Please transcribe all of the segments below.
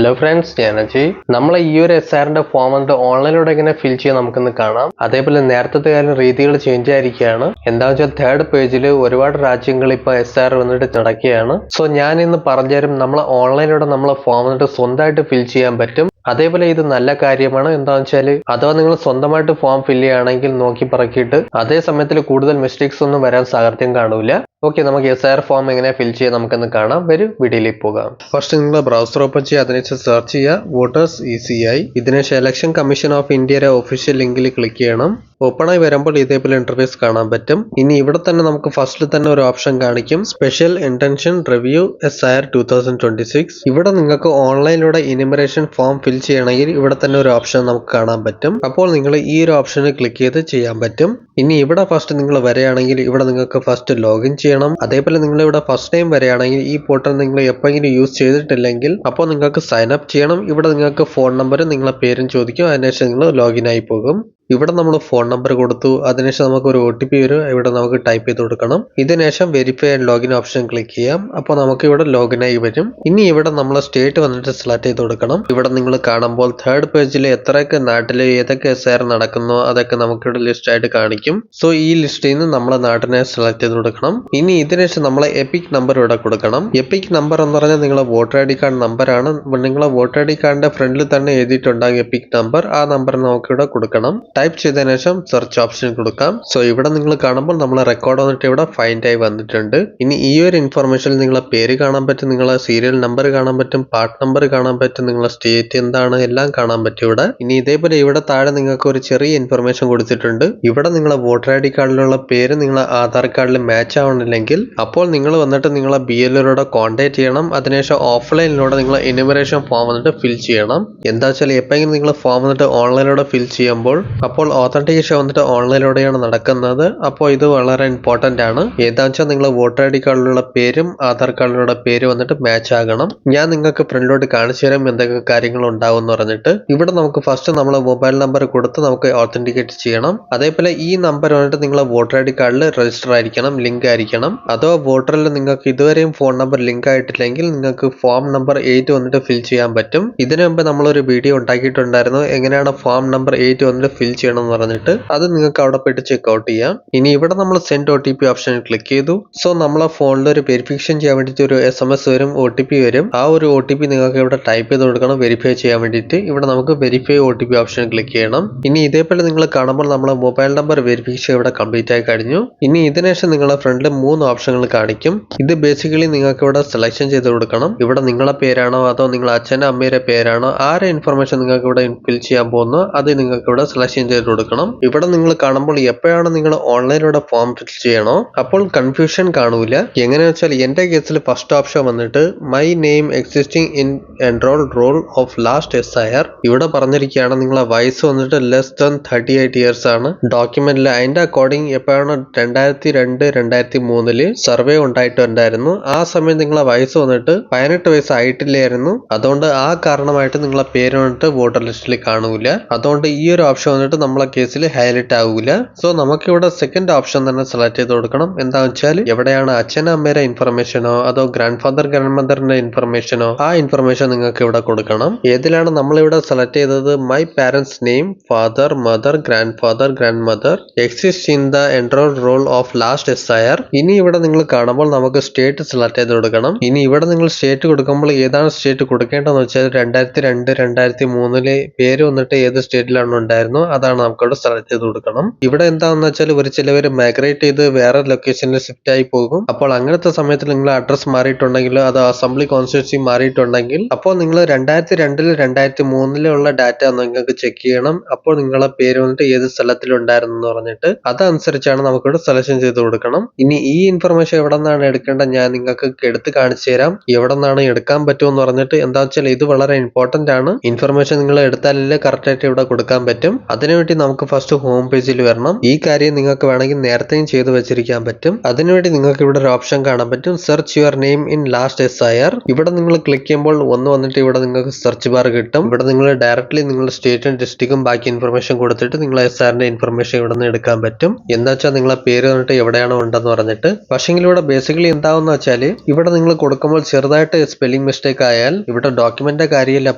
Hello friends, ഞാൻ അജയ്. നമ്മൾ ഈ ഒരു SR ഫോം വന്നിട്ട് ഓൺലൈനിലൂടെ എങ്ങനെ ഫിൽ ചെയ്യാൻ നമുക്കൊന്ന് കാണാം. അതേപോലെ നേരത്തെ കാര്യം രീതികൾ ചേഞ്ച് ആയിരിക്കുകയാണ്. എന്താണെന്ന് വെച്ചാൽ തേർഡ് പേജിൽ ഒരുപാട് രാജ്യങ്ങൾ ഇപ്പോൾ SR വന്നിട്ട് നടക്കുകയാണ്. സോ ഞാൻ ഇന്ന് പറഞ്ഞുതരും നമ്മൾ ഓൺലൈനിലൂടെ നമ്മളെ ഫോം വന്നിട്ട് സ്വന്തമായിട്ട് ഫിൽ ചെയ്യാൻ പറ്റും. അതേപോലെ ഇത് നല്ല കാര്യമാണ്. എന്താണെന്ന് വെച്ചാൽ അഥവാ നിങ്ങൾ സ്വന്തമായിട്ട് ഫോം ഫില്ല് ചെയ്യുകയാണെങ്കിൽ നോക്കി പറക്കിയിട്ട് അതേ സമയത്തിൽ കൂടുതൽ മിസ്റ്റേക്സ് ഒന്നും വരാൻ സാധ്യത കാണൂല. ഓക്കെ, നമുക്ക് SR ഫോം എങ്ങനെ ഫിൽ ചെയ്യാൻ നമുക്കൊന്ന് കാണാം. വരും വീഡിയോയിലേക്ക് പോകാം. ഫസ്റ്റ് നിങ്ങൾ ബ്രൗസർ ഓപ്പൺ ചെയ്യുക, അതിനുശേഷം സെർച്ച് ചെയ്യുക വോട്ടേഴ്സ് ECI. ഇതിനുശേഷം ഇലക്ഷൻ കമ്മീഷൻ ഓഫ് ഇന്ത്യയുടെ ഒഫീഷ്യൽ ലിങ്കിൽ ക്ലിക്ക് ചെയ്യണം. ഓപ്പൺ ആയി വരുമ്പോൾ ഇതേപോലെ ഇന്റർഫേസ് കാണാൻ പറ്റും. ഇനി ഇവിടെ തന്നെ നമുക്ക് ഫസ്റ്റിൽ തന്നെ ഒരു ഓപ്ഷൻ കാണിക്കും, സ്പെഷ്യൽ ഇന്റൻഷൻ റിവ്യൂ SR 2026. ഇവിടെ നിങ്ങൾക്ക് ഓൺലൈനിലൂടെ ഇനിമറേഷൻ ഫോം ഫിൽ ചെയ്യണമെങ്കിൽ ഇവിടെ തന്നെ ഒരു ഓപ്ഷൻ നമുക്ക് കാണാൻ പറ്റും. അപ്പോൾ നിങ്ങൾ ഈ ഒരു ഓപ്ഷനിൽ ക്ലിക്ക് ചെയ്ത് ചെയ്യാൻ പറ്റും. ഇനി ഇവിടെ ഫസ്റ്റ് നിങ്ങൾ വരികയാണെങ്കിൽ ഇവിടെ നിങ്ങൾക്ക് ഫസ്റ്റ് ലോഗിൻ ചെയ്യണം. അതേപോലെ നിങ്ങൾ ഇവിടെ ഫസ്റ്റ് ടൈം വരികയാണെങ്കിൽ ഈ പോർട്ടൽ നിങ്ങൾ എപ്പോഴെങ്കിലും യൂസ് ചെയ്തിട്ടില്ലെങ്കിൽ അപ്പോൾ നിങ്ങൾക്ക് സൈൻ അപ്പ് ചെയ്യണം. ഇവിടെ നിങ്ങൾക്ക് ഫോൺ നമ്പറും നിങ്ങളെ പേരും ചോദിക്കും. അതിനുശേഷം നിങ്ങൾ ലോഗിൻ ആയി പോകും. ഇവിടെ നമ്മൾ ഫോൺ നമ്പർ കൊടുത്തു, അതിനുശേഷം നമുക്ക് ഒരു OTP വരും. ഇവിടെ നമുക്ക് ടൈപ്പ് ചെയ്ത് കൊടുക്കണം. ഇതിനുശേഷം verify and login option click ചെയ്യാം. അപ്പോൾ നമുക്ക് ഇവിടെ ലോഗിൻ ആയി വരും. ഇനി ഇവിടെ നമ്മൾ സ്റ്റേറ്റ് വന്നിട്ട് സെലക്ട് ചെയ്ത് കൊടുക്കണം. ഇവിടെ നിങ്ങൾ കാണുമ്പോൾ തേർഡ് പേജിൽ എത്രയൊക്കെ നാട്ടിൽ ഏതൊക്കെ SR നടക്കുന്നോ അതൊക്കെ നമുക്കിവിടെ ലിസ്റ്റ് ആയിട്ട് കാണിക്കും. സോ ഈ ലിസ്റ്റിൽ നിന്ന് നമ്മളെ നാട്ടിനെ സെലക്ട് ചെയ്ത് കൊടുക്കണം. ഇനി ഇതിനുശേഷം നമ്മളെ എപ്പിക് നമ്പർ ഇവിടെ കൊടുക്കണം. എപ്പിക് നമ്പർ എന്ന് പറഞ്ഞാൽ നിങ്ങളെ വോട്ടർ ID കാർഡ് നമ്പറാണ്. നിങ്ങളെ വോട്ടർ ID കാർഡിന്റെ ഫ്രണ്ടിൽ തന്നെ എഴുതിയിട്ടുണ്ടാകും എപ്പിക് നമ്പർ. ആ നമ്പർ നമുക്കിവിടെ കൊടുക്കണം. ടൈപ്പ് ചെയ്തതിനു ശേഷം സെർച്ച് ഓപ്ഷൻ കൊടുക്കാം. സോ ഇവിടെ നിങ്ങൾ കാണുമ്പോൾ നമ്മളെ റെക്കോർഡ് വന്നിട്ട് ഇവിടെ ഫൈൻഡ് ആയി വന്നിട്ടുണ്ട്. ഇനി ഈ ഒരു ഇൻഫർമേഷൻ നിങ്ങളെ പേര് കാണാൻ പറ്റും, നിങ്ങളെ സീരിയൽ നമ്പർ കാണാൻ പറ്റും, പാർട്ട് നമ്പർ കാണാൻ പറ്റും, നിങ്ങളെ സ്റ്റേറ്റ് എന്താണ് എല്ലാം കാണാൻ പറ്റും ഇവിടെ. ഇനി ഇതേപോലെ ഇവിടെ താഴെ നിങ്ങൾക്ക് ഒരു ചെറിയ ഇൻഫർമേഷൻ കൊടുത്തിട്ടുണ്ട്. ഇവിടെ നിങ്ങളെ വോട്ടർ ID കാർഡിലുള്ള പേര് നിങ്ങളെ ആധാർ കാർഡിൽ മാച്ച് ആവണില്ലെങ്കിൽ അപ്പോൾ നിങ്ങൾ വന്നിട്ട് നിങ്ങളെ BLOയോട് കോൺടാക്ട് ചെയ്യണം. അതിനുശേഷം ഓഫ്ലൈനിലൂടെ നിങ്ങൾ ഇനിമറേഷൻ ഫോം വന്നിട്ട് ഫിൽ ചെയ്യണം. എന്താ വെച്ചാൽ എപ്പോഴെങ്കിലും നിങ്ങൾ ഫോം വന്നിട്ട് ഓൺലൈനിലൂടെ ഫിൽ ചെയ്യുമ്പോൾ അപ്പോൾ ഓതന്റിക്കേഷൻ വന്നിട്ട് ഓൺലൈനിലൂടെയാണ് നടക്കുന്നത്. അപ്പോൾ ഇത് വളരെ ഇമ്പോർട്ടന്റ് ആണ്. ഏതാണെന്ന് വെച്ചാൽ നിങ്ങൾ വോട്ടർ ID കാർഡിലുള്ള പേരും ആധാർ കാർഡിലുള്ള പേര് വന്നിട്ട് മാച്ച് ആകണം. ഞാൻ നിങ്ങൾക്ക് ഫ്രണ്ടിലോട്ട് കാണിച്ചു തരാം എന്തൊക്കെ കാര്യങ്ങൾ ഉണ്ടാവും എന്ന് പറഞ്ഞിട്ട്. ഇവിടെ നമുക്ക് ഫസ്റ്റ് നമ്മളെ മൊബൈൽ നമ്പർ കൊടുത്ത് നമുക്ക് ഓതന്റിക്കേറ്റ് ചെയ്യണം. അതേപോലെ ഈ നമ്പർ വന്നിട്ട് നിങ്ങളെ വോട്ടർ ID കാർഡിൽ രജിസ്റ്റർ ആയിരിക്കണം, ലിങ്ക് ആയിരിക്കണം. അതോ വോട്ടറിൽ നിങ്ങൾക്ക് ഇതുവരെയും ഫോൺ നമ്പർ ലിങ്ക് ആയിട്ടില്ലെങ്കിൽ നിങ്ങൾക്ക് ഫോം നമ്പർ 8 വന്നിട്ട് ഫിൽ ചെയ്യാൻ പറ്റും. ഇതിനു മുമ്പ് നമ്മളൊരു വീഡിയോ ഉണ്ടാക്കിയിട്ടുണ്ടായിരുന്നു എങ്ങനെയാണ് ഫോം നമ്പർ 8 വന്നിട്ട് ഫിൽ ചെയ്യണം എന്ന് പറഞ്ഞിട്ട്. അത് നിങ്ങൾക്ക് അവിടെ പോയിട്ട് ചെക്ക്ഔട്ട് ചെയ്യാം. ഇനി ഇവിടെ നമ്മൾ സെൻഡ് OTP ഓപ്ഷനിൽ ക്ലിക്ക് ചെയ്തു. സോ നമ്മളെ ഫോണിൽ ഒരു വെരിഫിക്കേഷൻ ചെയ്യാൻ വേണ്ടിയിട്ട് ഒരു SMS വരും, OTP വരും. ആ ഒരു OTP നിങ്ങൾക്ക് ഇവിടെ ടൈപ്പ് ചെയ്ത് കൊടുക്കണം വെരിഫൈ ചെയ്യാൻ വേണ്ടിയിട്ട്. ഇവിടെ നമുക്ക് വെരിഫൈ OTP ഓപ്ഷൻ ക്ലിക്ക് ചെയ്യണം. ഇനി ഇതേപോലെ നിങ്ങൾ കാണുമ്പോൾ നമ്മളെ മൊബൈൽ നമ്പർ വെരിഫിക്കേഷൻ ഇവിടെ കംപ്ലീറ്റ് ആയി കഴിഞ്ഞു. ഇനി ഇതിനുശേഷം നിങ്ങളുടെ ഫ്രണ്ടിൽ 3 ഓപ്ഷനുകൾ കാണിക്കും. ഇത് ബേസിക്കലി നിങ്ങൾക്ക് ഇവിടെ സെലക്ഷൻ ചെയ്ത് കൊടുക്കണം. ഇവിടെ നിങ്ങളെ പേരാണോ അതോ നിങ്ങളെ അച്ഛൻ്റെ അമ്മയുടെ പേരാണോ ആരെ ഇൻഫർമേഷൻ നിങ്ങൾക്ക് ഇവിടെ ഫിൽ ചെയ്യാൻ പോകുന്നു അത് നിങ്ങൾക്ക് ഇവിടെ സെലക്ഷൻ ചെയ്ത് കൊടുക്കണം. ഇവിടെ നിങ്ങൾ കാണുമ്പോൾ എപ്പോഴാണ് നിങ്ങൾ ഓൺലൈനിലൂടെ ഫോം ഫിൽ ചെയ്യണോ അപ്പോൾ കൺഫ്യൂഷൻ കാണൂല. എങ്ങനെയാ വെച്ചാൽ എന്റെ കേസിൽ ഫസ്റ്റ് ഓപ്ഷൻ വന്നിട്ട് my name existing in enrol roll of last SIR. ഇവിടെ പറഞ്ഞിരിക്കുകയാണ് നിങ്ങളെ വയസ്സ് വന്നിട്ട് ലെസ് ദാൻ 38 ഇയേഴ്സ് ആണ്. ഡോക്യുമെന്റിൽ അതിന്റെ അക്കോർഡിംഗ് എപ്പോഴാണ് 2002-2003 സർവേ ഉണ്ടായിട്ടുണ്ടായിരുന്നു. ആ സമയം നിങ്ങളെ വയസ്സ് വന്നിട്ട് 18 വയസ്സ് ആയിട്ടില്ലായിരുന്നു. അതുകൊണ്ട് ആ കാരണമായിട്ട് നിങ്ങളെ പേര് വന്നിട്ട് വോട്ടർ ലിസ്റ്റിൽ കാണൂല. അതുകൊണ്ട് ഈ ഒരു ഓപ്ഷൻ വന്നിട്ട് നമ്മളെ കേസിൽ ഹൈലൈറ്റ് ആവൂല. സോ നമുക്ക് ഇവിടെ സെക്കൻഡ് ഓപ്ഷൻ തന്നെ സെലക്ട് ചെയ്ത് കൊടുക്കണം. എന്താ വെച്ചാൽ എവിടെയാണ് അച്ഛനും അമ്മയുടെ ഇൻഫർമേഷനോ അതോ ഗ്രാൻഡ് ഫാദർ ഗ്രാൻഡ് മദറിന്റെ ഇൻഫർമേഷനോ ആ ഇൻഫർമേഷൻ നിങ്ങൾക്ക് ഇവിടെ കൊടുക്കണം. ഏതിലാണ് നമ്മളിവിടെ സെലക്ട് ചെയ്തത് my parents name father mother grandfather grandmother exist in the enrol roll of last SIR. ഇനി ഇവിടെ നിങ്ങൾ കാണുമ്പോൾ നമുക്ക് സ്റ്റേറ്റ് സെലക്ട് ചെയ്ത് കൊടുക്കണം. ഇനി ഇവിടെ നിങ്ങൾ സ്റ്റേറ്റ് കൊടുക്കുമ്പോൾ ഏതാണ് സ്റ്റേറ്റ് കൊടുക്കേണ്ടതെന്ന് വെച്ചാൽ 2002-2003 പേര് വന്നിട്ട് ഏത് സ്റ്റേറ്റിലാണ് ഉണ്ടായിരുന്നു അതാണ് നമുക്കവിടെ സെലക്ട് ചെയ്ത് കൊടുക്കണം. ഇവിടെ എന്താണെന്ന് വെച്ചാൽ ഒരു ചിലവർ മൈഗ്രേറ്റ് ചെയ്ത് വേറെ ലൊക്കേഷനിൽ ഷിഫ്റ്റ് ആയി പോകും. അപ്പോൾ അങ്ങനത്തെ സമയത്ത് നിങ്ങൾ അഡ്രസ് മാറിയിട്ടുണ്ടെങ്കിൽ അത് അസംബ്ലി കോൺസ്റ്റിറ്റ്യൂൻസി മാറിയിട്ടുണ്ടെങ്കിൽ അപ്പോൾ നിങ്ങൾ 2002-2003 ഉള്ള ഡാറ്റ നിങ്ങൾക്ക് ചെക്ക് ചെയ്യണം. അപ്പോൾ നിങ്ങളെ പേര് വന്നിട്ട് ഏത് സ്ഥലത്തിലുണ്ടായിരുന്നു എന്ന് പറഞ്ഞിട്ട് അതനുസരിച്ചാണ് നമുക്കിവിടെ സെലക്ഷൻ ചെയ്ത് കൊടുക്കണം. ഇനി ഈ ഇൻഫർമേഷൻ എവിടെ നിന്നാണ് എടുക്കേണ്ടത് ഞാൻ നിങ്ങൾക്ക് എടുത്ത് കാണിച്ചു തരാം. എവിടെ നിന്നാണ് എടുക്കാൻ പറ്റുമെന്ന് പറഞ്ഞിട്ട്. എന്താ വെച്ചാൽ ഇത് വളരെ ഇമ്പോർട്ടന്റ് ആണ്. ഇൻഫർമേഷൻ നിങ്ങൾ എടുത്താലല്ലേ കറക്റ്റ് ആയിട്ട് ഇവിടെ കൊടുക്കാൻ പറ്റും. അതിന് അതിനുവേണ്ടി നമുക്ക് ഫസ്റ്റ് ഹോം പേജിൽ വരണം. ഈ കാര്യം നിങ്ങൾക്ക് വേണമെങ്കിൽ നേരത്തെയും ചെയ്തു വെച്ചിരിക്കാൻ പറ്റും. അതിനുവേണ്ടി നിങ്ങൾക്ക് ഇവിടെ ഒരു ഓപ്ഷൻ കാണാൻ പറ്റും, search your name in last SIR. ഇവിടെ നിങ്ങൾ ക്ലിക്ക് ചെയ്യുമ്പോൾ വന്നിട്ട് ഇവിടെ നിങ്ങൾക്ക് സെർച്ച് ബാർ കിട്ടും. ഇവിടെ നിങ്ങൾ ഡയറക്റ്റ്ലി നിങ്ങളുടെ സ്റ്റേറ്റും ഡിസ്ട്രിക്റ്റും ബാക്കി ഇൻഫർമേഷൻ കൊടുത്തിട്ട് നിങ്ങൾ SIRന്റെ ഇൻഫർമേഷൻ ഇവിടെ നിന്ന് എടുക്കാൻ പറ്റും. എന്താ വെച്ചാൽ നിങ്ങളെ പേര് വന്നിട്ട് എവിടെയാണോ ഉണ്ടെന്ന് പറഞ്ഞിട്ട്. പക്ഷെങ്കിൽ ഇവിടെ ബേസിക്കലി എന്താവെന്ന് വെച്ചാൽ ഇവിടെ നിങ്ങൾ കൊടുക്കുമ്പോൾ ചെറുതായിട്ട് സ്പെല്ലിംഗ് മിസ്റ്റേക്ക് ആയാൽ ഇവിടെ ഡോക്യുമെന്റിന്റെ കാര്യമല്ല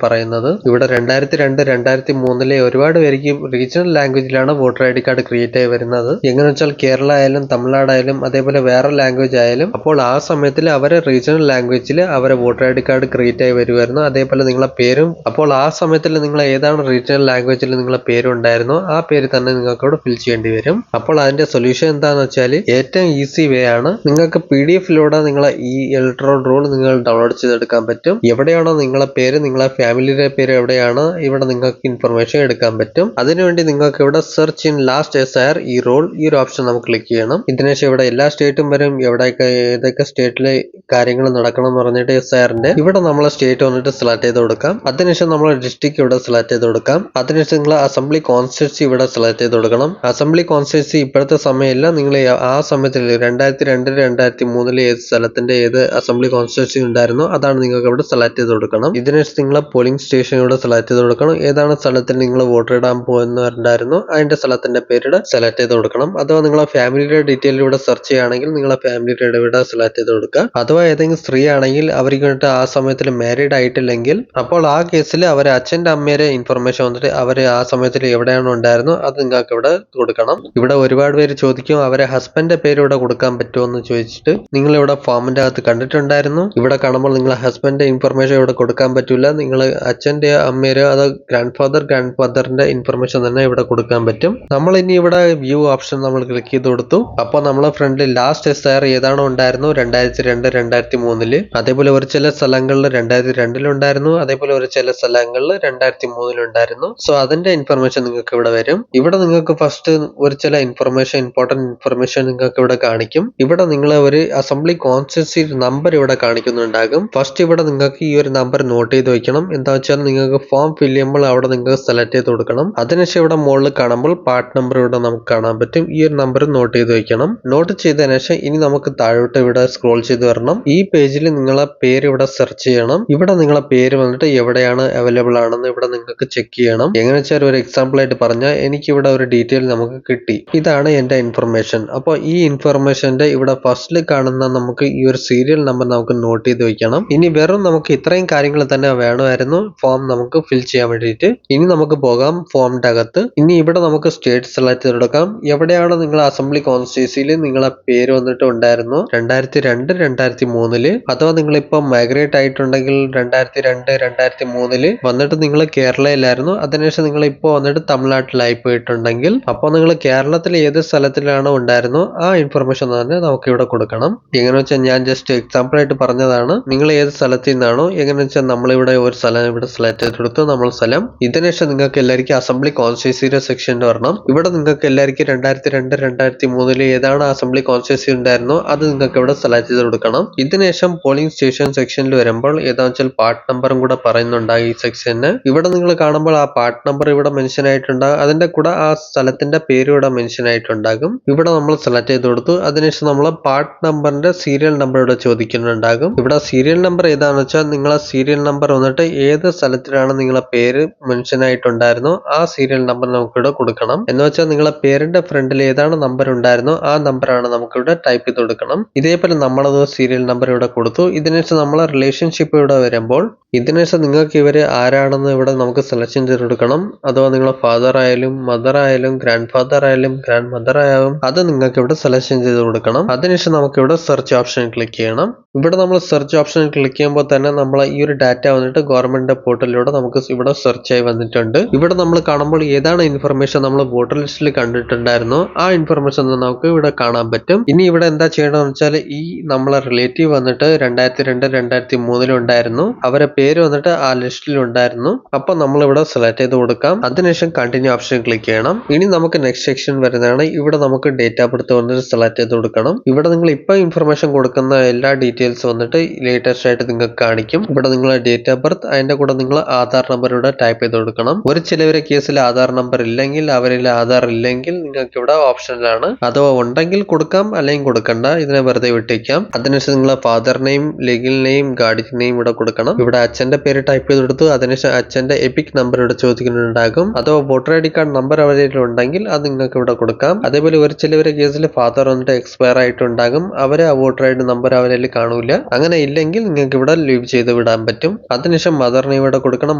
പറയുന്നത്. ഇവിടെ 2002 2003 ഒരുപാട് പേർക്ക് റീജിയണൽ ലാംഗ്വേജിലാണ് വോട്ടർ ID കാർഡ് ക്രിയേറ്റ് ആയി വരുന്നത്. എങ്ങനെ വെച്ചാൽ കേരള ആയാലും തമിഴ്നാടായാലും അതേപോലെ വേറെ ലാംഗ്വേജ് ആയാലും അപ്പോൾ ആ സമയത്തിൽ അവരെ റീജിയണൽ ലാംഗ്വേജിൽ അവരെ വോട്ടർ ID കാർഡ് ക്രിയേറ്റ് ആയി വരുമായിരുന്നു. അതേപോലെ നിങ്ങളെ പേരും അപ്പോൾ ആ സമയത്തിൽ നിങ്ങൾ ഏതാണ് റീജിയണൽ ലാംഗ്വേജിൽ നിങ്ങളെ പേരുണ്ടായിരുന്നോ ആ പേര് തന്നെ നിങ്ങൾക്ക് ഇവിടെ ഫിൽ ചെയ്യേണ്ടി വരും. അപ്പോൾ അതിന്റെ സൊല്യൂഷൻ എന്താണെന്ന് വെച്ചാൽ ഏറ്റവും ഈസി വേ ആണ്, നിങ്ങൾക്ക് PDF-ലൂടെ നിങ്ങളെ ഈ ഇലക്ട്രൽ റോൾ നിങ്ങൾ ഡൗൺലോഡ് ചെയ്തെടുക്കാൻ പറ്റും. എവിടെയാണോ നിങ്ങളെ പേര്, നിങ്ങളെ ഫാമിലിയുടെ പേര് എവിടെയാണ് ഇവിടെ നിങ്ങൾക്ക് ഇൻഫർമേഷൻ എടുക്കാൻ പറ്റും. അതിനുവേണ്ടി നിങ്ങൾക്ക് ഇവിടെ സെർച്ച് ഇൻ ലാസ്റ്റ് SIR ഈ റോൾ ഈ ഒരു ഓപ്ഷൻ നമുക്ക് ക്ലിക്ക് ചെയ്യണം. ഇതിനുശേഷം ഇവിടെ എല്ലാ സ്റ്റേറ്റും വരും, എവിടെയൊക്കെ ഏതൊക്കെ സ്റ്റേറ്റിലെ കാര്യങ്ങൾ നടക്കണം എന്ന് പറഞ്ഞിട്ട് SIRന്റെ ഇവിടെ നമ്മളെ സ്റ്റേറ്റ് വന്നിട്ട് സെലക്ട് ചെയ്ത് കൊടുക്കാം. അതിനുശേഷം നമ്മളെ ഡിസ്ട്രിക്ട് ഇവിടെ സെലക്ട് ചെയ്ത് കൊടുക്കാം. അതിനുശേഷം നിങ്ങൾ അസംബ്ലി കോൺസ്റ്റിറ്റ്യൂൻസി ഇവിടെ സെലക്ട് ചെയ്ത് കൊടുക്കണം. അസംബ്ലി കോൺസ്റ്റിറ്റ്യൂൻസി ഇപ്പോഴത്തെ സമയമില്ല, നിങ്ങൾ ആ സമയത്തിൽ 2002 2003 ഏത് സ്ഥലത്തിന്റെ ഏത് അസംബ്ലി കോൺസ്റ്റിറ്റ്യൂൻസി ഉണ്ടായിരുന്നോ അതാണ് നിങ്ങൾക്ക് ഇവിടെ സെലക്ട് ചെയ്ത് കൊടുക്കണം. ഇതിനുശേഷം നിങ്ങൾ പോളിംഗ് സ്റ്റേഷൻ ഇവിടെ സെലക്ട് ചെയ്ത് കൊടുക്കണം. ഏതാണ് സ്ഥലത്തിൽ നിങ്ങൾ വോട്ടർ ഇടാൻ പോകുന്നവരുണ്ടായിരുന്നോ അതിന്റെ സ്ഥലത്തിന്റെ പേര് സെലക്ട് ചെയ്ത് കൊടുക്കണം. അഥവാ നിങ്ങളെ ഫാമിലിയുടെ ഡീറ്റെയിൽ ഇവിടെ സെർച്ച് ചെയ്യുകയാണെങ്കിൽ നിങ്ങളെ ഫാമിലിയുടെ ഇവിടെ സെലക്ട് ചെയ്ത് കൊടുക്കുക. അഥവാ ഏതെങ്കിലും സ്ത്രീ ആണെങ്കിൽ അവർക്ക് വേണ്ടിട്ട് ആ സമയത്തിൽ മാരീഡ് ആയിട്ടില്ലെങ്കിൽ അപ്പോൾ ആ കേസിൽ അവരെ അച്ഛന്റെ അമ്മയുടെ ഇൻഫർമേഷൻ വന്നിട്ട് അവർ ആ സമയത്തിൽ എവിടെയാണോ ഉണ്ടായിരുന്നോ അത് നിങ്ങൾക്ക് ഇവിടെ കൊടുക്കണം. ഇവിടെ ഒരുപാട് പേര് ചോദിക്കും അവരെ ഹസ്ബൻഡിന്റെ പേര് ഇവിടെ കൊടുക്കാൻ പറ്റുമോ എന്ന് ചോദിച്ചിട്ട് നിങ്ങൾ ഇവിടെ ഫോമിന്റെ അകത്ത് കണ്ടിട്ടുണ്ടായിരുന്നു. ഇവിടെ കാണുമ്പോൾ നിങ്ങളെ ഹസ്ബൻഡിന്റെ ഇൻഫർമേഷൻ ഇവിടെ കൊടുക്കാൻ പറ്റില്ല, നിങ്ങൾ അച്ഛന്റെ അമ്മയുടെ അത് ഗ്രാൻഡ് ഫാദറിന്റെ ഇൻഫർമേഷൻ തന്നെ ഇവിടെ കൊടുക്കാൻ പറ്റും. നമ്മൾ ഇനി ഇവിടെ വ്യൂ ഓപ്ഷൻ നമ്മൾ ക്ലിക്ക് ചെയ്ത് കൊടുത്തു. അപ്പോൾ നമ്മളെ ഫ്രണ്ടിൽ ലാസ്റ്റ് SIR ഏതാണോ ഉണ്ടായിരുന്നു 2002 2003 അതേപോലെ ഒരു ചില സ്ഥലങ്ങളിൽ 2002 ഉണ്ടായിരുന്നു, അതേപോലെ ഒരു ചില സ്ഥലങ്ങളിൽ 2003 ഉണ്ടായിരുന്നു. സോ അതിന്റെ ഇൻഫർമേഷൻ നിങ്ങൾക്ക് ഇവിടെ വരും. ഇവിടെ നിങ്ങൾക്ക് ഫസ്റ്റ് ഒരു ചില ഇമ്പോർട്ടന്റ് ഇൻഫർമേഷൻ നിങ്ങൾക്ക് ഇവിടെ കാണിക്കും. ഇവിടെ നിങ്ങൾ ഒരു അസംബ്ലി കോൺസ്റ്റിറ്റ്യൂൻസി നമ്പർ ഇവിടെ കാണിക്കുന്നുണ്ടാകും. ഫസ്റ്റ് ഇവിടെ നിങ്ങൾക്ക് ഈ ഒരു നമ്പർ നോട്ട് ചെയ്ത് വെക്കണം. എന്താ വെച്ചാൽ നിങ്ങൾക്ക് ഫോം ഫിൽ ചെയ്യുമ്പോൾ അവിടെ നിങ്ങൾക്ക് സെലക്ട് ചെയ്ത് കൊടുക്കണം. അതിനുശേഷം ഇവിടെ മുകളിൽ കാണുമ്പോൾ പാർട്ട് നമ്പർ ഇവിടെ നമുക്ക് കാണാൻ പറ്റും. ഈ ഒരു നമ്പർ നോട്ട് ചെയ്ത് വെക്കണം. നോട്ട് ചെയ്തതിനു ശേഷം ഇനി നമുക്ക് താഴോട്ട് ഇവിടെ സ്ക്രോൾ ചെയ്ത് വരണം. ഈ പേജിൽ നിങ്ങളെ പേര് ഇവിടെ സെർച്ച് ചെയ്യണം. ഇവിടെ നിങ്ങളെ പേര് വന്നിട്ട് എവിടെയാണ് അവൈലബിൾ ആണെന്ന് ഇവിടെ നിങ്ങൾക്ക് ചെക്ക് ചെയ്യണം. എങ്ങനെ വെച്ചാൽ ഒരു എക്സാമ്പിൾ ആയിട്ട് പറഞ്ഞാൽ എനിക്ക് ഇവിടെ ഒരു ഡീറ്റെയിൽ നമുക്ക് കിട്ടി. ഇതാണ് എന്റെ ഇൻഫർമേഷൻ. അപ്പോൾ ഈ ഇൻഫർമേഷന്റെ ഇവിടെ ഫസ്റ്റിൽ കാണുന്ന നമുക്ക് ഈ ഒരു സീരിയൽ നമ്പർ നമുക്ക് നോട്ട് ചെയ്ത് വെക്കണം. ഇനി വെറും നമുക്ക് ഇത്രയും കാര്യങ്ങൾ തന്നെ വേണമായിരുന്നു ഫോം നമുക്ക് ഫിൽ ചെയ്യാൻ വേണ്ടിയിട്ട്. ഇനി നമുക്ക് പോകാം ഫോമിന്റെ അകത്ത്. ഇനി ഇവിടെ നമുക്ക് സ്റ്റേറ്റ് സെലക്ട് ചെയ്തെടുക്കാം. എവിടെയാണ് നിങ്ങൾ അസംബ്ലി കോൺസ്റ്റിറ്റ്യൂൻസിയിൽ നിങ്ങളെ പേര് വന്നിട്ട് ഉണ്ടായിരുന്നു 2002 2003 അഥവാ നിങ്ങളിപ്പോ മൈഗ്രേറ്റ് ആയിട്ടുണ്ടെങ്കിൽ 2002 2003 വന്നിട്ട് നിങ്ങൾ കേരളയിലായിരുന്നു, അതിനുശേഷം നിങ്ങൾ ഇപ്പോൾ വന്നിട്ട് തമിഴ്നാട്ടിലായി പോയിട്ടുണ്ടെങ്കിൽ അപ്പോൾ നിങ്ങൾ കേരളത്തിൽ ഏത് സ്ഥലത്തിലാണോ ഉണ്ടായിരുന്നോ ആ ഇൻഫർമേഷൻ തന്നെ നമുക്ക് ഇവിടെ കൊടുക്കണം. എങ്ങനെ വെച്ചാൽ ഞാൻ ജസ്റ്റ് എക്സാമ്പിൾ ആയിട്ട് പറഞ്ഞതാണ്. നിങ്ങൾ ഏത് സ്ഥലത്തിൽ നിന്നാണോ എങ്ങനെ വെച്ചാൽ നമ്മളിവിടെ ഒരു സ്ഥലം ഇവിടെ സെലക്ട് ചെയ്തെടുത്തു നമ്മൾ സ്ഥലം. ഇതിനുശേഷം നിങ്ങൾക്ക് എല്ലാവർക്കും അസംബ്ലി കോൺസ്റ്റിറ്റ്യൂൻസിയുടെ സെക്ഷനിൽ വരണം. ഇവിടെ നിങ്ങൾക്ക് എല്ലാവർക്കും 2002 2003 ഏതാണ് അസംബ്ലി കോൺസ്റ്റിറ്റ്യൂൻസി ഉണ്ടായിരുന്നോ അത് നിങ്ങൾക്ക് ഇവിടെ സെലക്ട് ചെയ്ത് കൊടുക്കണം. ഇതിനുശേഷം പോളിംഗ് സ്റ്റേഷൻ സെക്ഷനിൽ വരുമ്പോൾ ഏതാണെന്ന് വെച്ചാൽ പാർട്ട് നമ്പറും കൂടെ പറയുന്നുണ്ടാകും ഈ സെക്ഷന്. ഇവിടെ നിങ്ങൾ കാണുമ്പോൾ ആ പാർട്ട് നമ്പർ ഇവിടെ മെൻഷൻ ആയിട്ടുണ്ടാകും. അതിന്റെ കൂടെ ആ സ്ഥലത്തിന്റെ പേര് ഇവിടെ മെൻഷൻ ആയിട്ടുണ്ടാകും. ഇവിടെ നമ്മൾ സെലക്ട് ചെയ്ത് കൊടുത്തു. അതിനുശേഷം നമ്മൾ പാർട്ട് നമ്പറിന്റെ സീരിയൽ നമ്പർ ഇവിടെ ചോദിക്കുന്നുണ്ടാകും. ഇവിടെ സീരിയൽ നമ്പർ ഏതാണെന്ന് വെച്ചാൽ നിങ്ങളെ സീരിയൽ നമ്പർ വന്നിട്ട് ഏത് സ്ഥലത്തിലാണ് നിങ്ങളെ പേര് മെൻഷൻ ആയിട്ടുണ്ടായിരുന്നോ ആ സീരിയൽ നമ്പർ നമുക്കിവിടെ കൊടുക്കണം. എന്ന് വെച്ചാൽ നിങ്ങളെ പേരിന്റെ ഫ്രണ്ടിൽ ഏതാണ് നമ്പർ ഉണ്ടായിരുന്നോ ആ നമ്പറാണ് നമുക്കിവിടെ ടൈപ്പ് ചെയ്ത് കൊടുക്കണം. ഇതേപോലെ നമ്മളത് സീരിയൽ നമ്പർ ഇവിടെ കൊടുത്തു. ഇതിനുശേഷം നമ്മളെ റിലേഷൻഷിപ്പ് ഇവിടെ വരുമ്പോൾ ഇതിനുശേഷം നിങ്ങൾക്ക് ഇവര് ആരാണെന്ന് ഇവിടെ നമുക്ക് സെലക്ഷൻ ചെയ്ത് കൊടുക്കണം. അഥവാ നിങ്ങളെ ഫാദർ ആയാലും മദർ ആയാലും ഗ്രാൻഡ് ഫാദർ ആയാലും ഗ്രാൻഡ് മദർ ആയാലും അത് നിങ്ങൾക്ക് ഇവിടെ സെലക്ഷൻ ചെയ്ത് കൊടുക്കണം. അതിനുശേഷം നമുക്ക് ഇവിടെ സെർച്ച് ഓപ്ഷൻ ക്ലിക്ക് ചെയ്യണം. ഇവിടെ നമ്മൾ സെർച്ച് ഓപ്ഷൻ ക്ലിക്ക് ചെയ്യുമ്പോൾ തന്നെ നമ്മളെ ഈ ഒരു ഡാറ്റ വന്നിട്ട് ഗവൺമെന്റ് പോർട്ടലിലൂടെ നമുക്ക് ഇവിടെ സെർച്ച് ആയി വന്നിട്ടുണ്ട്. ഇവിടെ നമ്മൾ കാണുമ്പോൾ ഏതാണ് ഇൻഫർമേഷൻ നമ്മൾ വോട്ടർ ലിസ്റ്റിൽ കണ്ടിട്ടുണ്ടായിരുന്നോ ആ ഇൻഫർമേഷൻ നമുക്ക് ഇവിടെ കാണാൻ പറ്റും. ഇനി ഇവിടെ എന്താ ചെയ്യണമെന്ന് വെച്ചാൽ ഈ നമ്മളെ റിലേറ്റീവ് വന്നിട്ട് 2002 2003 ഉണ്ടായിരുന്നു, അവരെ പേര് വന്നിട്ട് ആ ലിസ്റ്റിൽ ഉണ്ടായിരുന്നു. അപ്പൊ നമ്മൾ ഇവിടെ സെലക്ട് ചെയ്ത് കൊടുക്കാം. അതിനുശേഷം കണ്ടിന്യൂ ഓപ്ഷൻ ക്ലിക്ക് ചെയ്യണം. ഇനി നമുക്ക് നെക്സ്റ്റ് സെക്ഷൻ വരുന്നതാണ്. ഇവിടെ നമുക്ക് ഡേറ്റ് ഓഫ് ബർത്ത് വന്നിട്ട് സെലക്ട് ചെയ്ത് കൊടുക്കണം. ഇവിടെ നിങ്ങൾ ഇപ്പൊ ഇൻഫർമേഷൻ കൊടുക്കുന്ന എല്ലാ ഡീറ്റെയിൽസ് വന്നിട്ട് ലേറ്റസ്റ്റ് ആയിട്ട് നിങ്ങൾക്ക് കാണിക്കും. ഇവിടെ നിങ്ങളെ ഡേറ്റ് ഓഫ് ബർത്ത് അതിന്റെ കൂടെ നിങ്ങൾ ആധാർ നമ്പർ ഇവിടെ ടൈപ്പ് ചെയ്ത് കൊടുക്കണം. ഒരു ചിലവരെ കേസിൽ ആധാർ ആധാർ നമ്പർ ഇല്ലെങ്കിൽ അവരിൽ ആധാർ ഇല്ലെങ്കിൽ നിങ്ങൾക്ക് ഇവിടെ ഓപ്ഷനിലാണ്. അഥവാ ഉണ്ടെങ്കിൽ കൊടുക്കാം, അല്ലെങ്കിൽ കൊടുക്കണ്ട, ഇതിനെ വെറുതെ വിട്ടേക്കാം. അതിനുശേഷം നിങ്ങളെ father name, legal name, guardian name ഇവിടെ കൊടുക്കണം. ഇവിടെ അച്ഛന്റെ പേര് ടൈപ്പ് ചെയ്ത് കൊടുത്തു. അതിനുശേഷം അച്ഛന്റെ എപിക് നമ്പർ ഇവിടെ ചോദിക്കുന്നുണ്ടാകും. അഥവാ voter I D card number അവരിൽ ഉണ്ടെങ്കിൽ അത് നിങ്ങൾക്ക് ഇവിടെ കൊടുക്കാം. അതേപോലെ ഒരു ചിലവരെ കേസിൽ ഫാദർ വന്നിട്ട് എക്സ്പയർ ആയിട്ടുണ്ടാകും, അവര് ആ വോട്ടർ ഐ ഡി നമ്പർ അവരിൽ കാണൂല. അങ്ങനെ ഇല്ലെങ്കിൽ നിങ്ങൾക്ക് ഇവിടെ ലീവ് ചെയ്ത് വിടാൻ പറ്റും. അതിനുശേഷം മദറിനെ ഇവിടെ കൊടുക്കണം,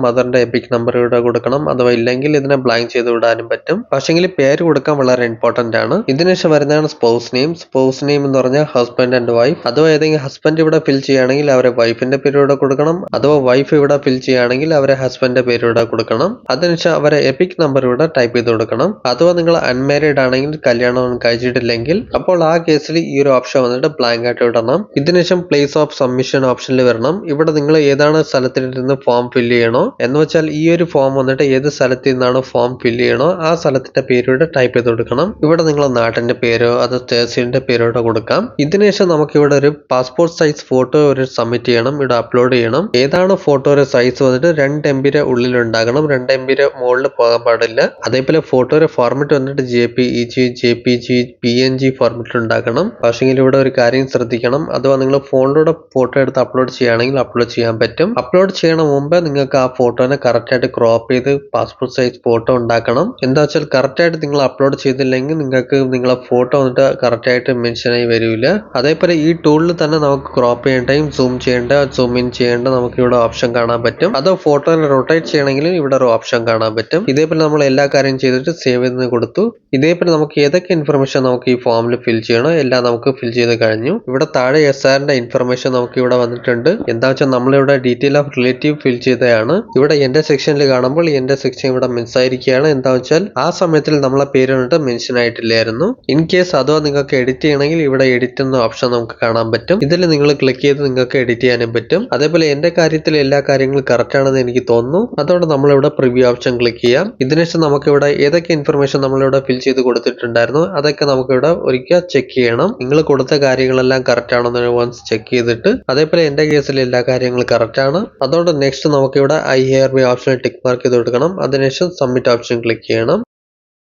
മദറിന്റെ എപിക് നമ്പർ ഇവിടെ കൊടുക്കണം. അഥവാ ഇല്ലെങ്കിൽ ഇതിനെ ബ്ലാങ്ക് ചെയ്ത് വിടാനും പറ്റും. പക്ഷെങ്കിൽ പേര് കൊടുക്കാൻ വളരെ ഇമ്പോർട്ടന്റ് ആണ്. ഇതിനുശേഷം വരുന്നതാണ് സ്പൗസ് നെയിം. സ്പൗസ് നെയിം എന്ന് പറഞ്ഞാൽ ഹസ്ബൻഡ് ആൻഡ് വൈഫ്. അഥവാ ഏതെങ്കിലും ഹസ്ബൻഡ് ഇവിടെ ഫിൽ ചെയ്യുകയാണെങ്കിൽ അവരെ വൈഫിന്റെ പേര് ഇവിടെ കൊടുക്കണം. അഥവാ വൈഫ് ഇവിടെ ഫിൽ ചെയ്യുകയാണെങ്കിൽ അവരെ ഹസ്ബൻഡിന്റെ പേര് ഇവിടെ കൊടുക്കണം. അതിനുശേഷം അവരെ എപിക് നമ്പർ ഇവിടെ ടൈപ്പ് ചെയ്ത് കൊടുക്കണം. അഥവാ നിങ്ങൾ അൺമാരീഡ് ആണെങ്കിൽ, കല്യാണം കഴിച്ചിട്ടില്ലെങ്കിൽ, അപ്പോൾ ആ കേസിൽ ഈ ഒരു ഓപ്ഷൻ വന്നിട്ട് ബ്ലാങ്ക് ആയിട്ട് വിടണം. ഇതിനുശേഷം പ്ലേസ് ഓഫ് സബ്മിഷൻ ഓപ്ഷനിൽ വരണം. ഇവിടെ നിങ്ങൾ ഏതാണ് സ്ഥലത്തിരുന്ന് ഫോം ഫില്ല് ചെയ്യണോ എന്ന് വെച്ചാൽ ഈ ഒരു ഫോം വന്നിട്ട് ഏത് സ്ഥലത്ത് നിന്നാണ് ഫോം ഫില്ല് ചെയ്യണോ ആ സ്ഥലത്തിന്റെ പേര് ഇവിടെ ടൈപ്പ് ചെയ്ത് കൊടുക്കണം. ഇവിടെ നിങ്ങളെ നാട്ടിന്റെ പേരോ അത് തഹസീലിന്റെ പേരോ ഇവിടെ കൊടുക്കാം. ഇതിനുശേഷം നമുക്ക് ഇവിടെ ഒരു പാസ്പോർട്ട് സൈസ് ഫോട്ടോ ഒരു സബ്മിറ്റ് ചെയ്യണം, ഇവിടെ അപ്ലോഡ് ചെയ്യണം. ഏതാണ് ഫോട്ടോയുടെ സൈസ് വന്നിട്ട് 2 MB ഉള്ളിൽ ഉണ്ടാകണം, 2 MB മുകളിൽ പോകാൻ പാടില്ല. അതേപോലെ ഫോട്ടോയുടെ ഫോർമാറ്റ് വന്നിട്ട് JPEG, JPG, PNG ഫോർമാറ്റിൽ ഉണ്ടാക്കണം. പക്ഷെങ്കിൽ ഇവിടെ ഒരു കാര്യം ശ്രദ്ധിക്കണം, അഥവാ നിങ്ങൾ ഫോണിലൂടെ ഫോട്ടോ എടുത്ത് അപ്ലോഡ് ചെയ്യുകയാണെങ്കിൽ അപ്ലോഡ് ചെയ്യാൻ പറ്റും. അപ്ലോഡ് ചെയ്യണ മുമ്പ് നിങ്ങൾക്ക് ആ ഫോട്ടോനെ കറക്റ്റ് ആയിട്ട് ക്രോപ്പ് ചെയ്ത് പാസ്പോർട്ട് സൈസ് ഫോട്ടോ ഉണ്ടാക്കണം. എന്താ വെച്ചാൽ കറക്റ്റ് ആയിട്ട് നിങ്ങൾ അപ്ലോഡ് ചെയ്തില്ലെങ്കിൽ നിങ്ങൾക്ക് നിങ്ങളെ ഫോട്ടോ വന്നിട്ട് കറക്റ്റ് ആയിട്ട് മെൻഷൻ ആയി വരില്ല. അതേപോലെ ഈ ടൂളിൽ തന്നെ നമുക്ക് ക്രോപ്പ് ചെയ്യേണ്ടയും സൂം ചെയ്യേണ്ട, സൂം ഇൻ ചെയ്യേണ്ട നമുക്ക് ഇവിടെ ഓപ്ഷൻ കാണാൻ പറ്റും. അതോ ഫോട്ടോനെ റൊട്ടേറ്റ് ചെയ്യണമെങ്കിൽ ഇവിടെ ഒരു ഓപ്ഷൻ കാണാൻ പറ്റും. ഇതേപോലെ നമ്മൾ എല്ലാ കാര്യം ചെയ്തിട്ട് സേവ് ചെയ്ത് കൊടുത്തു. ഇതേപോലെ നമുക്ക് ഏതൊക്കെ ഇൻഫർമേഷൻ നമുക്ക് ഈ ഫോമിൽ ഫിൽ ചെയ്യണോ എല്ലാം നമുക്ക് ഫിൽ ചെയ്ത് കഴിഞ്ഞു. ഇവിടെ താഴെ SRന്റെ ഇൻഫർമേഷൻ നമുക്ക് ഇവിടെ വന്നിട്ടുണ്ട്. എന്താ വെച്ചാൽ നമ്മളിവിടെ ഡീറ്റെയിൽ ഓഫ് റിലേറ്റീവ് ഫിൽ ചെയ്തതാണ്. ഇവിടെ എന്റെ സെക്ഷനിൽ കാണുമ്പോൾ എന്റെ സെക്ഷൻ ഇവിടെ മിസ് ആയിരിക്കുകയാണ്. എന്താ വെച്ചാൽ ആ സമയത്തിൽ നമ്മളെ പേര് വന്നിട്ട് മെൻഷൻ ആയിട്ടില്ലായിരുന്നു. ഇൻ കേസ് അഥവാ നിങ്ങൾക്ക് എഡിറ്റ് ചെയ്യണമെങ്കിൽ ഇവിടെ എഡിറ്റ് എന്ന ഓപ്ഷൻ നമുക്ക് കാണാൻ പറ്റും. ഇതിൽ നിങ്ങൾ ക്ലിക്ക് ചെയ്ത് നിങ്ങൾക്ക് എഡിറ്റ് ചെയ്യാനും പറ്റും. അതേപോലെ എന്റെ കാര്യത്തിൽ എല്ലാ കാര്യങ്ങളും കറക്റ്റ് ആണെന്ന് എനിക്ക് തോന്നുന്നു. അതുകൊണ്ട് നമ്മളിവിടെ പ്രിവ്യൂ ഓപ്ഷൻ ക്ലിക്ക് ചെയ്യാം. ഇതിനുശേഷം നമുക്കിവിടെ ഏതൊക്കെ ഇൻഫർമേഷൻ നമ്മളിവിടെ ഫിൽ ചെയ്ത് കൊടുത്തിട്ടുണ്ടായിരുന്നു അതൊക്കെ നമുക്കിവിടെ ഒരിക്കൽ ചെക്ക് ചെയ്യണം. നിങ്ങൾ കൊടുത്ത കാര്യങ്ങളെല്ലാം കറക്റ്റ് ആണോ എന്ന് വൺസ് ചെക്ക് ചെയ്തിട്ട്, അതേപോലെ എന്റെ കേസിൽ എല്ലാ കാര്യങ്ങളും കറക്റ്റ് ആണ്. അതുകൊണ്ട് നെക്സ്റ്റ് നമുക്കിവിടെ I hereby option tick mark ചെയ്ത് കൊടുക്കണം. അതിനുശേഷം സബ്മിറ്റ് ഓപ്ഷൻ ക്ലിക്ക് ചെയ്യണം.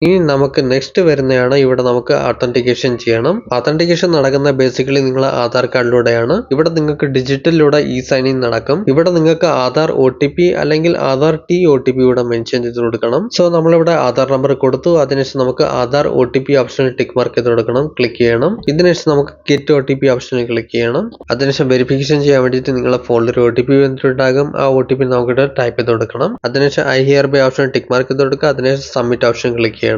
ഇനി നമുക്ക് നെക്സ്റ്റ് വരുന്നതാണ്, ഇവിടെ നമുക്ക് ഒത്തന്റിക്കേഷൻ ചെയ്യണം. ഒത്തന്റിക്കേഷൻ നടക്കുന്ന ബേസിക്കലി നിങ്ങളെ ആധാർ കാർഡിലൂടെയാണ്. ഇവിടെ നിങ്ങൾക്ക് ഡിജിറ്റലിലൂടെ ഇ സൈനിങ് നടക്കും. ഇവിടെ നിങ്ങൾക്ക് ആധാർ OTP അല്ലെങ്കിൽ ആധാർ OTP ഇവിടെ മെൻഷൻ ചെയ്ത് കൊടുക്കണം. സോ നമ്മളിവിടെ ആധാർ നമ്പർ കൊടുത്തു. അതിനുശേഷം നമുക്ക് ആധാർ OTP ഓപ്ഷനിൽ ടിക്ക് മാർക്ക് ചെയ്ത് കൊടുക്കണം, ക്ലിക്ക് ചെയ്യണം. ഇതിനുശേഷം നമുക്ക് ഗെറ്റ് OTP ഓപ്ഷനിൽ ക്ലിക്ക് ചെയ്യണം. അതിനുശേഷം വെരിഫിക്കേഷൻ ചെയ്യാൻ വേണ്ടിയിട്ട് നിങ്ങളെ ഫോണിൽ ഒരു OTP വന്നിട്ടുണ്ടാകും. ആ OTP നമുക്കിവിടെ ടൈപ്പ് ചെയ്ത് കൊടുക്കണം. അതിനുശേഷം I hereby option tick mark ചെയ്ത് കൊടുക്കുക. അതിനുശേഷം സബ്മിറ്റ് ഓപ്ഷൻ ക്ലിക്ക് ചെയ്യണം.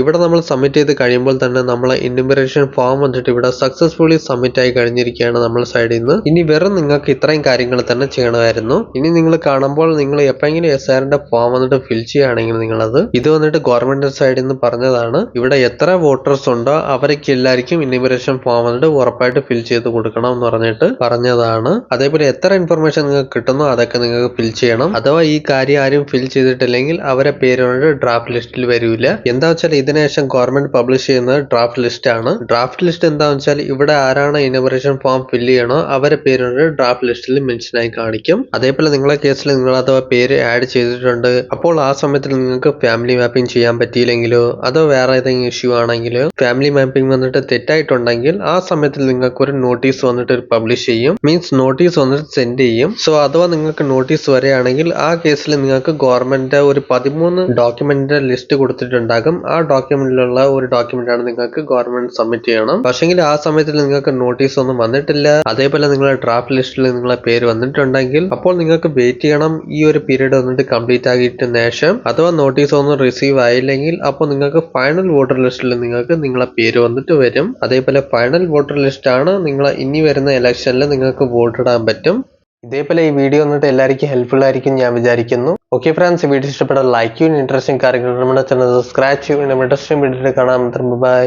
ഇവിടെ നമ്മൾ സബ്മിറ്റ് ചെയ്ത് കഴിയുമ്പോൾ തന്നെ നമ്മളെ ഇൻയൂമറേഷൻ ഫോം വന്നിട്ട് ഇവിടെ സക്സസ്ഫുള്ളി സബ്മിറ്റ് ആയി കഴിഞ്ഞിരിക്കുകയാണ് നമ്മളെ സൈഡിൽ നിന്ന്. ഇനി വെറും നിങ്ങൾക്ക് ഇത്രയും കാര്യങ്ങൾ തന്നെ ചെയ്യണമായിരുന്നു. ഇനി നിങ്ങൾ കാണുമ്പോൾ നിങ്ങൾ എപ്പോഴെങ്കിലും SRന്റെ ഫോം വന്നിട്ട് ഫിൽ ചെയ്യുകയാണെങ്കിൽ നിങ്ങളത് ഇത് വന്നിട്ട് ഗവൺമെന്റ് സൈഡിൽ നിന്ന് പറഞ്ഞതാണ്. ഇവിടെ എത്ര വോട്ടേഴ്സ് ഉണ്ടോ അവർക്ക് എല്ലാവർക്കും ഇൻയൂമറേഷൻ ഫോം വന്നിട്ട് ഉറപ്പായിട്ട് ഫിൽ ചെയ്ത് കൊടുക്കണം എന്ന് പറഞ്ഞിട്ട് പറഞ്ഞതാണ്. അതേപോലെ എത്ര ഇൻഫർമേഷൻ നിങ്ങൾക്ക് കിട്ടുന്നോ അതൊക്കെ നിങ്ങൾക്ക് ഫിൽ ചെയ്യണം. അഥവാ ഈ കാര്യം ആരും ഫിൽ ചെയ്തിട്ടില്ലെങ്കിൽ അവരെ പേര് വന്നിട്ട് ഡ്രാഫ്റ്റ് ലിസ്റ്റിൽ വരില്ല. എന്താ വെച്ചാൽ ഇതിനുശേഷം ഗവൺമെന്റ് പബ്ലിഷ് ചെയ്യുന്നത് ഡ്രാഫ്റ്റ് ലിസ്റ്റ് ആണ്. ഡ്രാഫ്റ്റ് ലിസ്റ്റ് എന്താണെന്ന് വെച്ചാൽ ഇവിടെ ആരാണ് ഇനോഗ്രേഷൻ ഫോം ഫില്ല് ചെയ്യണോ അവരെ പേര് ഡ്രാഫ്റ്റ് ലിസ്റ്റിൽ മെൻഷൻ ആയി കാണിക്കും. അതേപോലെ നിങ്ങളെ കേസിൽ നിങ്ങൾ അഥവാ പേര് ആഡ് ചെയ്തിട്ടുണ്ട്, അപ്പോൾ ആ സമയത്തിൽ നിങ്ങൾക്ക് ഫാമിലി മാപ്പിംഗ് ചെയ്യാൻ പറ്റിയില്ലെങ്കിലോ അതോ വേറെ ഏതെങ്കിലും ഇഷ്യൂ ആണെങ്കിലോ ഫാമിലി മാപ്പിംഗ് വന്നിട്ട് തെറ്റായിട്ടുണ്ടെങ്കിൽ ആ സമയത്തിൽ നിങ്ങൾക്ക് ഒരു നോട്ടീസ് വന്നിട്ട് പബ്ലിഷ് ചെയ്യും. മീൻസ് നോട്ടീസ് വന്നിട്ട് സെൻഡ് ചെയ്യും. സോ അഥവാ നിങ്ങൾക്ക് നോട്ടീസ് വരികയാണെങ്കിൽ ആ കേസിൽ നിങ്ങൾക്ക് ഗവൺമെന്റ് ഒരു 13 ഡോക്യുമെന്റിന്റെ ലിസ്റ്റ് കൊടുത്തിട്ടുണ്ടാകും. ആ ഡോക്യുമെന്റിലുള്ള ഒരു ഡോക്യുമെന്റ് ആണ് നിങ്ങൾക്ക് ഗവൺമെന്റ് സബ്മിറ്റ് ചെയ്യണം. പക്ഷെങ്കിൽ ആ സമയത്തിൽ നിങ്ങൾക്ക് നോട്ടീസ് ഒന്നും വന്നിട്ടില്ല, അതേപോലെ നിങ്ങളുടെ ഡ്രാഫ്റ്റ് ലിസ്റ്റിൽ നിങ്ങളെ പേര് വന്നിട്ടുണ്ടെങ്കിൽ അപ്പോൾ നിങ്ങൾക്ക് വെയിറ്റ് ചെയ്യണം. ഈ ഒരു പീരീഡ് വന്നിട്ട് കംപ്ലീറ്റ് ആക്കിയിട്ട് ശേഷം അഥവാ നോട്ടീസ് ഒന്നും റിസീവ് ആയില്ലെങ്കിൽ അപ്പോൾ നിങ്ങൾക്ക് ഫൈനൽ വോട്ടർ ലിസ്റ്റിൽ നിങ്ങൾക്ക് നിങ്ങളെ പേര് വന്നിട്ട് വരും. അതേപോലെ ഫൈനൽ വോട്ടർ ലിസ്റ്റ് ആണ് നിങ്ങളെ ഇനി വരുന്ന ഇലക്ഷനിൽ നിങ്ങൾക്ക് വോട്ട് ഇടാൻ പറ്റും. ഇതേപോലെ ഈ വീഡിയോ വന്നിട്ട് എല്ലാവർക്കും ഹെൽപ്ഫുൾ ആയിരിക്കും ഞാൻ വിചാരിക്കുന്നു. ഓക്കെ ഫ്രണ്ട്സ്, വീഡിയോ ഇഷ്ടപ്പെട്ടാൽ ലൈക്ക് ചെയ്യും, ഇൻട്രസ്റ്റിംഗ് കാര്യങ്ങൾ നമ്മുടെ ചാനൽ സബ്സ്ക്രൈബ് ചെയ്യും. ഇൻട്രസ്റ്റിംഗ് വീഡിയോ കാണാം. ബൈ.